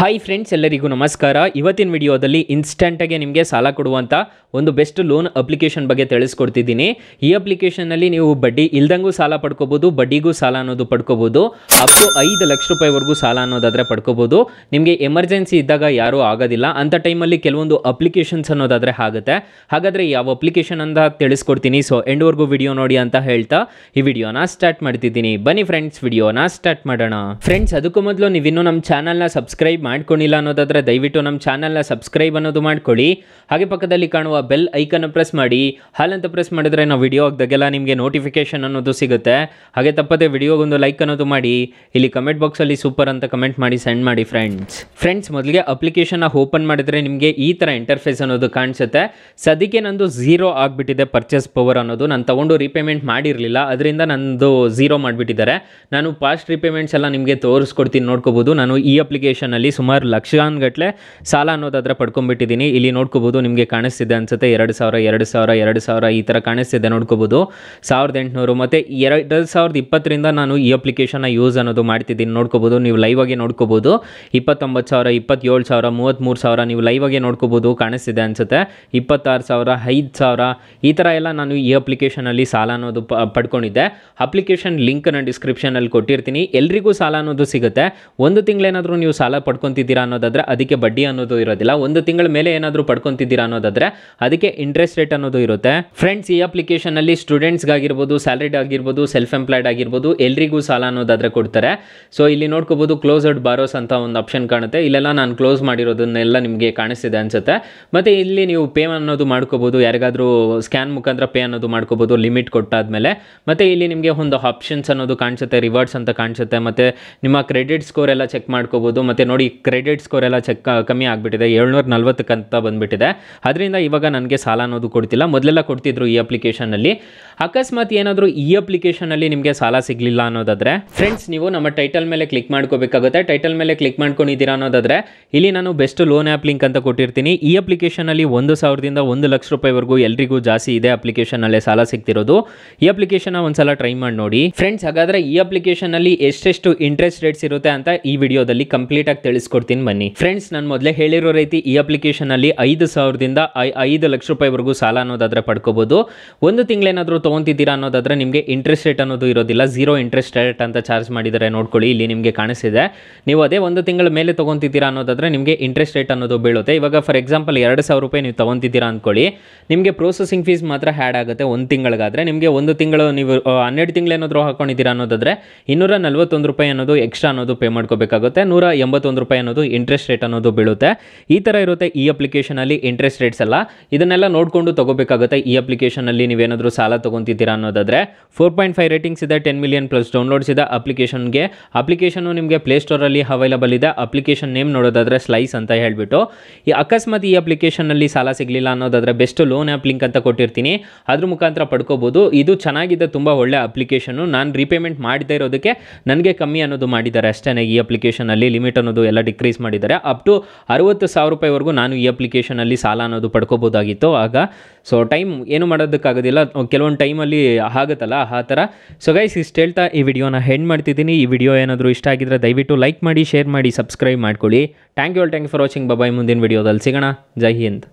Hi friends, ಎಲ್ಲರಿಗೂ ನಮಸ್ಕಾರ. ಇವತ್ತಿನ ವಿಡಿಯೋದಲ್ಲಿ ಇನ್ಸ್ಟೆಂಟಾಗಿ ನಿಮಗೆ ಸಾಲ ಕೊಡುವಂಥ ಒಂದು ಬೆಸ್ಟ್ ಲೋನ್ ಅಪ್ಲಿಕೇಶನ್ ಬಗ್ಗೆ ತಿಳಿಸ್ಕೊಡ್ತಿದ್ದೀನಿ. ಈ ಅಪ್ಲಿಕೇಶನ್ನಲ್ಲಿ ನೀವು ಬಡ್ಡಿ ಇಲ್ದಂಗೂ ಸಾಲ ಪಡ್ಕೋಬೋದು, ಬಡ್ಡಿಗೂ ಸಾಲ ಅನ್ನೋದು ಪಡ್ಕೋಬೋದು. ಅಪ್ ಟು 5 ಲಕ್ಷ ರೂಪಾಯಿವರೆಗೂ ಸಾಲ ಅನ್ನೋದಾದರೆ ಪಡ್ಕೋಬೋದು. ನಿಮಗೆ ಎಮರ್ಜೆನ್ಸಿ ಇದ್ದಾಗ ಯಾರೂ ಆಗೋದಿಲ್ಲ ಅಂಥ ಟೈಮಲ್ಲಿ ಕೆಲವೊಂದು ಅಪ್ಲಿಕೇಶನ್ಸ್ ಅನ್ನೋದಾದರೆ ಆಗುತ್ತೆ. ಹಾಗಾದರೆ ಯಾವ ಅಪ್ಲಿಕೇಶನ್ ಅಂತ ತಿಳಿಸ್ಕೊಡ್ತೀನಿ. ಸೊ ಎಂಡ್ವರೆಗೂ ವಿಡಿಯೋ ನೋಡಿ ಅಂತ ಹೇಳ್ತಾ ಈ ವಿಡಿಯೋನ ಸ್ಟಾರ್ಟ್ ಮಾಡ್ತಿದ್ದೀನಿ. ಬನ್ನಿ ಫ್ರೆಂಡ್ಸ್, ವಿಡಿಯೋನ ಸ್ಟಾರ್ಟ್ ಮಾಡೋಣ. ಫ್ರೆಂಡ್ಸ್, ಅದಕ್ಕೂ ಮೊದಲು ನೀವಿನ್ನೂ ನಮ್ಮ ಚಾನಲ್ನ ಸಬ್ಸ್ಕ್ರೈಬ್ ಮಾಡ್ಕೊಂಡಿಲ್ಲ ಅನ್ನೋದಾದರೆ ದಯವಿಟ್ಟು ನಮ್ಮ ಚಾನಲ್ನ ಸಬ್ಸ್ಕ್ರೈಬ್ ಅನ್ನೋದು ಮಾಡ್ಕೊಳ್ಳಿ. ಹಾಗೆ ಪಕ್ಕದಲ್ಲಿ ಕಾಣುವ ಬೆಲ್ ಐಕನ್ ಪ್ರೆಸ್ ಮಾಡಿ. ಹಾಲಂತ ಪ್ರೆಸ್ ಮಾಡಿದ್ರೆ ನಾವು ವಿಡಿಯೋ ಹಾಕಿದಾಗೆಲ್ಲ ನಿಮಗೆ ನೋಟಿಫಿಕೇಶನ್ ಅನ್ನೋದು ಸಿಗುತ್ತೆ. ಹಾಗೆ ತಪ್ಪದೆ ವಿಡಿಯೋಗೊಂದು ಲೈಕ್ ಅನ್ನೋದು ಮಾಡಿ. ಇಲ್ಲಿ ಕಮೆಂಟ್ ಬಾಕ್ಸಲ್ಲಿ ಸೂಪರ್ ಅಂತ ಕಮೆಂಟ್ ಮಾಡಿ ಸೆಂಡ್ ಮಾಡಿ ಫ್ರೆಂಡ್ಸ್. ಮೊದಲಿಗೆ ಅಪ್ಲಿಕೇಶನ್ನ ಓಪನ್ ಮಾಡಿದ್ರೆ ನಿಮಗೆ ಈ ಥರ ಇಂಟರ್ಫೇಸ್ ಅನ್ನೋದು ಕಾಣಿಸುತ್ತೆ. ಸದ್ಯಕ್ಕೆ ನಂದು 0 ಆಗಿಬಿಟ್ಟಿದೆ ಪರ್ಚೇಸ್ ಪವರ್ ಅನ್ನೋದು. ನಾನು ತೊಗೊಂಡು ರೀಪೇಮೆಂಟ್ ಮಾಡಿರಲಿಲ್ಲ, ಅದರಿಂದ ನಂದು 0 ಮಾಡಿಬಿಟ್ಟಿದ್ದಾರೆ. ನಾನು ಪಾಸ್ಟ್ ರೀಪೇಮೆಂಟ್ಸ್ ಎಲ್ಲ ನಿಮಗೆ ತೋರಿಸ್ಕೊಡ್ತೀನಿ, ನೋಡ್ಕೋಬೋದು. ನಾನು ಈ ಅಪ್ಲಿಕೇಶನಲ್ಲಿ ಸುಮಾರು ಲಕ್ಷಾನ್ಗಟ್ಟಲೆ ಸಾಲ ಅನ್ನೋದಾದರೆ ಪಡ್ಕೊಂಡ್ಬಿಟ್ಟಿದ್ದೀನಿ. ಇಲ್ಲಿ ನೋಡ್ಕೋಬೋದು, ನಿಮಗೆ ಕಾಣಿಸ್ತಿದೆ ಅನ್ಸುತ್ತೆ 2,000 ಈ ಥರ ಕಾಣಿಸ್ತಿದೆ, ನೋಡ್ಕೋಬೋದು. 1,800 ಮತ್ತು 2020ರಿಂದ ನಾನು ಈ ಅಪ್ಲಿಕೇಶನ್ನ ಯೂಸ್ ಅನ್ನೋದು ಮಾಡ್ತಿದ್ದೀನಿ, ನೋಡ್ಕೋಬೋದು. ನೀವು ಲೈವ್ ಆಗಿ ನೋಡ್ಕೋಬೋದು. 29,000, 27,000, 33,000 ನೀವು ಲೈವ್ ಆಗಿ ನೋಡ್ಕೋಬೋದು, ಕಾಣಿಸ್ತಿದೆ ಅನ್ಸುತ್ತೆ. 26,000, 5,000 ಈ ಥರ ಎಲ್ಲ ನಾನು ಈ ಅಪ್ಲಿಕೇಶನಲ್ಲಿ ಸಾಲ ಅನ್ನೋದು ಪಡ್ಕೊಂಡಿದ್ದೆ. ಅಪ್ಲಿಕೇಶನ್ ಲಿಂಕ್ ನಾನು ಡಿಸ್ಕ್ರಿಪ್ಷನಲ್ಲಿ ಕೊಟ್ಟಿರ್ತೀನಿ. ಎಲ್ರಿಗೂ ಸಾಲ ಅನ್ನೋದು ಸಿಗುತ್ತೆ. ಒಂದು ತಿಂಗಳೇನಾದರೂ ನೀವು ಸಾಲ ಪಡ್ಕೊತಿದ್ದೀರಾ ಅನ್ನೋದಾದರೆ ಅದಕ್ಕೆ ಬಡ್ಡಿ ಅನ್ನೋದು ಇರೋದಿಲ್ಲ. ಒಂದು ತಿಂಗಳ ಮೇಲೆ ಏನಾದರೂ ಪಡ್ಕೊತಿದ್ದೀರಾ ಅನ್ನೋದಾದರೆ ಅದಕ್ಕೆ ಇಂಟ್ರೆಸ್ಟ್ ರೇಟ್ ಅನ್ನೋದು ಇರುತ್ತೆ. ಫ್ರೆಂಡ್ಸ್, ಈ ಅಪ್ಲಿಕೇಶನಲ್ಲಿ ಸ್ಟೂಡೆಂಟ್ಸ್ಗಾಗಿರ್ಬೋದು, ಸ್ಯಾಲರಿಡ್ ಆಗಿರ್ಬೋದು, ಸೆಲ್ಫ್ ಎಂಪ್ಲಾಯ್ಡ್ ಆಗಿರ್ಬೋದು, ಎಲ್ರಿಗೂ ಸಾಲ ಅನ್ನೋದಾದರೆ ಕೊಡ್ತಾರೆ. ಸೊ ಇಲ್ಲಿ ನೋಡ್ಕೋಬೋದು, ಕ್ಲೋಸ್ಡ್ ಬಾರೋಸ್ ಅಂತ ಒಂದು ಆಪ್ಷನ್ ಕಾಣುತ್ತೆ. ಇಲ್ಲೆಲ್ಲ ನಾನು ಕ್ಲೋಸ್ ಮಾಡಿರೋದನ್ನೆಲ್ಲ ನಿಮಗೆ ಕಾಣಿಸ್ತಿದೆ ಅನ್ಸುತ್ತೆ. ಮತ್ತು ಇಲ್ಲಿ ನೀವು ಪೇ ಅನ್ನೋದು ಮಾಡ್ಕೋಬೋದು. ಯಾರಿಗಾದರೂ ಸ್ಕ್ಯಾನ್ ಮುಖಾಂತರ ಪೇ ಅನ್ನೋದು ಮಾಡ್ಕೋಬೋದು ಲಿಮಿಟ್ ಕೊಟ್ಟಾದ್ಮೇಲೆ. ಮತ್ತು ಇಲ್ಲಿ ನಿಮಗೆ ಒಂದು ಆಪ್ಷನ್ಸ್ ಅನ್ನೋದು ಕಾಣಿಸುತ್ತೆ, ರಿವಾರ್ಡ್ಸ್ ಅಂತ ಕಾಣಿಸುತ್ತೆ. ಮತ್ತು ನಿಮ್ಮ ಕ್ರೆಡಿಟ್ ಸ್ಕೋರ್ ಎಲ್ಲ ಚೆಕ್ ಮಾಡ್ಕೋಬೋದು. ಮತ್ತು ನೋಡಿ, ಕ್ರೆಡಿಟ್ ಸ್ಕೋರ್ ಎಲ್ಲ ಕಮ್ಮಿ ಆಗಿಬಿಟ್ಟಿದೆ, 740 ಅಂತ ಬಂದುಬಿಟ್ಟಿದೆ. ಅದರಿಂದ ಇವಾಗ ನನಗೆ ಸಾಲ ಅನ್ನೋದು ಕೊಡ್ತಿಲ್ಲ. ಮೊದಲೆಲ್ಲ ಕೊಡ್ತಿದ್ರು ಈ ಅಪ್ಲಿಕೇಶನಲ್ಲಿ. ಅಕಸ್ಮಾತ್ ಏನಾದರೂ ಈ ಅಪ್ಲಿಕೇಶನಲ್ಲಿ ನಿಮಗೆ ಸಾಲ ಸಿಗಲಿಲ್ಲ ಅನ್ನೋದಾದರೆ ಫ್ರೆಂಡ್ಸ್, ನೀವು ನಮ್ಮ ಟೈಟಲ್ ಮೇಲೆ ಕ್ಲಿಕ್ ಮಾಡ್ಕೋಬೇಕಾಗುತ್ತೆ. ಟೈಟಲ್ ಮೇಲೆ ಕ್ಲಿಕ್ ಮಾಡ್ಕೊಂಡಿದ್ದೀರಾ ಅನ್ನೋದಾದರೆ ಇಲ್ಲಿ ನಾನು ಬೆಸ್ಟ್ ಲೋನ್ ಆ್ಯಪ್ ಲಿಂಕ್ ಅಂತ ಕೊಟ್ಟಿರ್ತೀನಿ. ಈ ಅಪ್ಲಿಕೇಶನಲ್ಲಿ 1,000ದಿಂದ 1 ಲಕ್ಷ ರೂಪಾಯಿವರೆಗೂ ಎಲ್ರಿಗೂ ಜಾಸ್ತಿ ಇದೆ ಅಪ್ಲಿಕೇಶನಲ್ಲೇ ಸಾಲ ಸಿಗ್ತಿರೋದು. ಈ ಅಪ್ಲಿಕೇಶನ್ ಒಂದ್ಸಲ ಟ್ರೈ ಮಾಡಿ ನೋಡಿ ಫ್ರೆಂಡ್ಸ್. ಹಾಗಾದರೆ ಈ ಅಪ್ಲಿಕೇಶನಲ್ಲಿ ಎಷ್ಟೆಷ್ಟು ಇಂಟ್ರೆಸ್ಟ್ ರೇಟ್ಸ್ ಇರುತ್ತೆ ಅಂತ ಈ ವಿಡಿಯೋದಲ್ಲಿ ಕಂಪ್ಲೀಟಾಗಿ ತಿಳಿಸ್ಕೊಡ್ತೀನಿ, ಬನ್ನಿ ಫ್ರೆಂಡ್ಸ್. ನಾನು ಮೊದಲೇ ಹೇಳಿರೋ ರೀತಿ ಈ ಅಪ್ಲಿಕೇಶನಲ್ಲಿ 5,000ದಿಂದ 5 ಲಕ್ಷ ರೂಪಾಯಿವರೆಗೂ ಸಾಲ ಅನ್ನೋದಾದರೆ ಪಡ್ಕೋಬೋದು. ಒಂದು ತಿಂಗಳೇನಾದರೂ ತೊಗೊತಿದ್ದೀರಾ ಅನ್ನೋದಾದರೆ ನಿಮಗೆ ಇಂಟ್ರೆಸ್ಟ್ ರೇಟ್ ಅನ್ನೋದು ಇರೋದಿಲ್ಲ, 0 ಇಂಟ್ರೆಸ್ಟ್ ರೇಟ್ ಅಂತ ಚಾರ್ಜ್ ಮಾಡಿದ್ದಾರೆ, ನೋಡ್ಕೊಳ್ಳಿ. ಇಲ್ಲಿ ನಿಮಗೆ ಕಾಣಿಸ್ತಿದೆ. ನೀವು ಅದೇ ಒಂದು ತಿಂಗಳ ಮೇಲೆ ತೊಗೊತಿದ್ದೀರಾ ಅನ್ನೋದಾದರೆ ನಿಮಗೆ ಇಂಟ್ರೆಸ್ಟ್ ರೇಟ್ ಅನ್ನೋದು ಬೀಳುತ್ತೆ. ಇವಾಗ ಫಾರ್ ಎಕ್ಸಾಂಪಲ್ 2,000 ರೂಪಾಯಿ ನೀವು ತೊಗೊತಿದ್ದೀರಾ ಅಂದ್ಕೊಳ್ಳಿ, ನಿಮಗೆ ಪ್ರೊಸೆಸಿಂಗ್ ಫೀಸ್ ಮಾತ್ರ ಆ್ಯಡ್ ಆಗುತ್ತೆ ಒಂದು ತಿಂಗಳಿಗಾದರೆ. ನಿಮಗೆ ಒಂದು ತಿಂಗಳು ನೀವು 12 ತಿಂಗಳೇನಾದರೂ ಹಾಕೊಂಡಿದ್ದೀರಾ ಅನ್ನೋದಾದರೆ 241 ರೂಪಾಯಿ ಅನ್ನೋದು ಎಕ್ಸ್ಟ್ರಾ ಅನ್ನೋದು ಪೇ ಮಾಡ್ಕೋಬೇಕಾಗುತ್ತೆ. 181 ರೂಪಾಯಿ ಅನ್ನೋದು ಇಂಟ್ರೆಸ್ಟ್ ರೇಟ್ ಅನ್ನೋದು ಬೀಳುತ್ತೆ. ಈ ಥರ ಇರುತ್ತೆ ಈ ಅಪ್ಲಿಕೇಶನಲ್ಲಿ ಇಂಟ್ರೆಸ್ಟ್ ರೇಟ್ಸ್ ಎಲ್ಲ. ಇದನ್ನೆಲ್ಲ ನೋಡಿಕೊಂಡು ತೊಗೋಬೇಕಾಗುತ್ತೆ. ಈ ಅಪ್ಲಿಕೇಶನಲ್ಲಿ ನೀವೇನಾದರೂ ಸಾಲ ತೊಗೊತಿದ್ದೀರಾ ಅನ್ನೋದಾದರೆ 4.5 ರೇಟಿಂಗ್ಸ್ ಇದೆ, 10 ಮಿಲಿಯನ್ ಪ್ಲಸ್ ಡೌನ್ಲೋಡ್ಸ್ ಇದೆ ಅಪ್ಲಿಕೇಶನ್ಗೆ. ಅಪ್ಲಿಕೇಶನು ನಿಮಗೆ ಪ್ಲೇಸ್ಟೋರಲ್ಲಿ ಅವೈಲಬಲ್ ಇದೆ. ಅಪ್ಲಿಕೇಶನ್ ನೇಮ್ ನೋಡೋದಾದರೆ ಸ್ಲೈಸ್ ಅಂತ ಹೇಳಿಬಿಟ್ಟು. ಈ ಅಕಸ್ಮಾತ್ ಈ ಅಪ್ಲಿಕೇಶನ್ನಲ್ಲಿ ಸಾಲ ಸಿಗಲಿಲ್ಲ ಅನ್ನೋದಾದರೆ ಬೆಸ್ಟ್ ಲೋನ್ ಆ್ಯಪ್ ಲಿಂಕ್ ಅಂತ ಕೊಟ್ಟಿರ್ತೀನಿ, ಅದ್ರ ಮುಖಾಂತರ ಪಡ್ಕೋಬೋದು. ಇದು ಚೆನ್ನಾಗಿದೆ, ತುಂಬ ಒಳ್ಳೆ ಅಪ್ಲಿಕೇಶನು. ನಾನು ರೀಪೇಮೆಂಟ್ ಮಾಡದೇ ಇರೋದಕ್ಕೆ ನನಗೆ ಕಮ್ಮಿ ಅನ್ನೋದು ಮಾಡಿದ್ದಾರೆ ಅಷ್ಟೇ. ಈ ಅಪ್ಲಿಕೇಶನಲ್ಲಿ ಲಿಮಿಟ್ ಅನ್ನೋದು ಎಲ್ಲ ಡಿಕ್ರೀಸ್ ಮಾಡಿದ್ದಾರೆ. ಅಪ್ ಟು 60,000 ರೂಪಾಯಿವರೆಗೂ ನಾನು ಈ ಅಪ್ಲಿಕೇಶನಲ್ಲಿ ಸಾಲ ಅನ್ನೋದು ಪಡ್ಕೋಬೋದಾಗಿತ್ತು ಆಗ. ಸೊ ಟೈಮ್ ಏನು ಮಾಡೋದಕ್ಕಾಗೋದಿಲ್ಲ, ಕೆಲವೊಂದು ಟೈಮಲ್ಲಿ ಆಗುತ್ತಲ್ಲ ಆ ಥರ. ಸೊ ಗೈಸ್, ಇಷ್ಟು ಹೇಳ್ತಾ ಈ ವಿಡಿಯೋನ ಹೆಂಡ್ ಮಾಡ್ತಿದ್ದೀನಿ. ಈ ವಿಡಿಯೋ ಏನಾದರೂ ಇಷ್ಟ ಆಗಿದ್ರೆ ದಯವಿಟ್ಟು ಲೈಕ್ ಮಾಡಿ, ಶೇರ್ ಮಾಡಿ, ಸಬ್ಸ್ಕ್ರೈಬ್ ಮಾಡ್ಕೊಳ್ಳಿ. Thank you for watching. Bye. ಮುಂದಿನ ವಿಡಿಯೋದಲ್ಲಿ ಸಿಗೋಣ. ಜೈ ಹಿಂದ್.